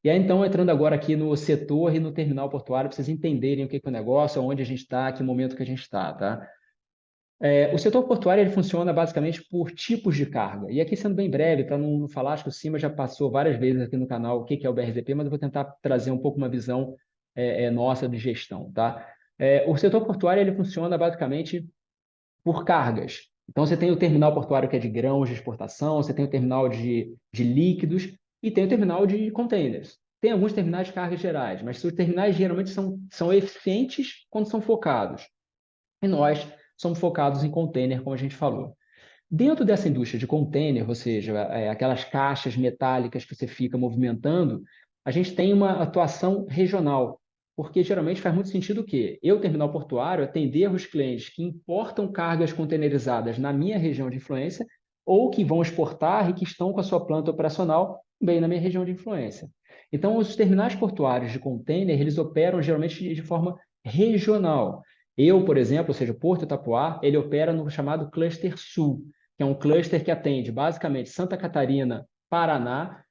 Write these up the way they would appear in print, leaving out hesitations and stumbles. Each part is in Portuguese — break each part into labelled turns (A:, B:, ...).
A: E aí, então, entrando agora aqui no setor e no terminal portuário, para vocês entenderem o que é o negócio, onde a gente está, que momento que a gente está, tá? O setor portuário ele funciona basicamente por tipos de carga. E aqui, sendo bem breve, para não falar, acho que o Cima já passou várias vezes aqui no canal o que é o BRZP, mas eu vou tentar trazer um pouco uma visão nossa de gestão, tá? O setor portuário ele funciona basicamente por cargas. Então, você tem o terminal portuário que é de grãos de exportação, você tem o terminal de líquidos e tem o terminal de containers. Tem alguns terminais de cargas gerais, mas os terminais geralmente são eficientes quando são focados. E nós somos focados em container, como a gente falou. Dentro dessa indústria de container, ou seja, aquelas caixas metálicas que você fica movimentando, a gente tem uma atuação regional, porque geralmente faz muito sentido o quê? Eu, terminal portuário, atender os clientes que importam cargas containerizadas na minha região de influência ou que vão exportar e que estão com a sua planta operacional bem na minha região de influência. Então, os terminais portuários de container, eles operam geralmente de forma regional. Eu, por exemplo, ou seja, o Porto Itapuá, ele opera no chamado Cluster Sul, que é um cluster que atende basicamente Santa Catarina, Paraná,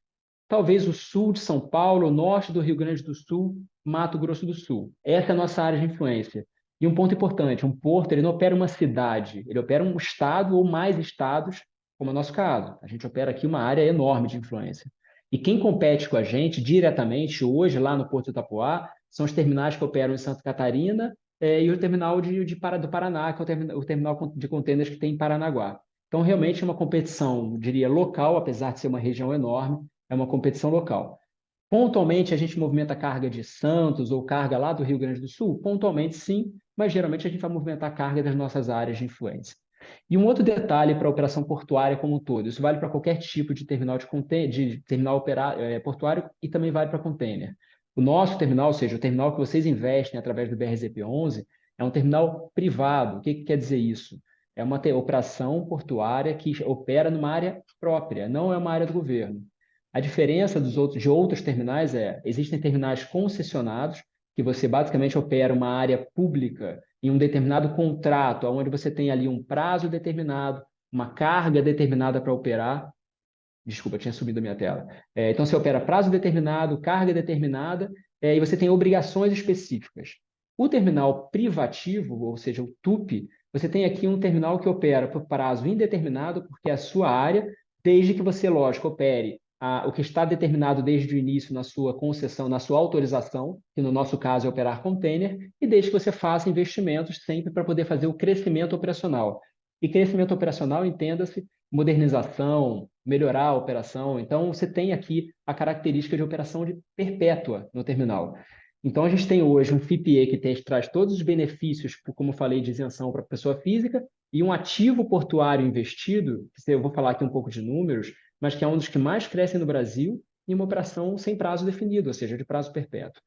A: talvez o sul de São Paulo, o norte do Rio Grande do Sul, Mato Grosso do Sul. Essa é a nossa área de influência. E um ponto importante, um porto ele não opera uma cidade, ele opera um estado ou mais estados, como é o nosso caso. A gente opera aqui uma área enorme de influência. E quem compete com a gente diretamente hoje lá no Porto do Itapuá são os terminais que operam em Santa Catarina e o terminal do Paraná, que é o terminal de contêineres que tem em Paranaguá. Então, realmente é uma competição, diria, local, apesar de ser uma região enorme, é uma competição local. Pontualmente, a gente movimenta carga de Santos ou carga lá do Rio Grande do Sul? Pontualmente, sim, mas geralmente a gente vai movimentar carga das nossas áreas de influência. E um outro detalhe para a operação portuária como um todo, isso vale para qualquer tipo de terminal de terminal portuário e também vale para container. O nosso terminal, ou seja, o terminal que vocês investem através do BRZP11, é um terminal privado. O que quer dizer isso? É uma operação portuária que opera numa área própria, não é uma área do governo. A diferença de outros terminais existem terminais concessionados, que você basicamente opera uma área pública em um determinado contrato, onde você tem ali um prazo determinado, uma carga determinada para operar. Desculpa, tinha subido a minha tela. Então, você opera prazo determinado, carga determinada, e você tem obrigações específicas. O terminal privativo, ou seja, o TUP, você tem aqui um terminal que opera por prazo indeterminado, porque é a sua área, desde que você, lógico, opere o que está determinado desde o início na sua concessão, na sua autorização, que no nosso caso é operar container, e desde que você faça investimentos sempre para poder fazer o crescimento operacional. E crescimento operacional, entenda-se, modernização, melhorar a operação. Então, você tem aqui a característica de operação de perpétua no terminal. Então, a gente tem hoje um FIPE que traz todos os benefícios, como eu falei, de isenção para a pessoa física, e um ativo portuário investido, que eu vou falar aqui um pouco de números, mas que é um dos que mais crescem no Brasil, e uma operação sem prazo definido, ou seja, de prazo perpétuo.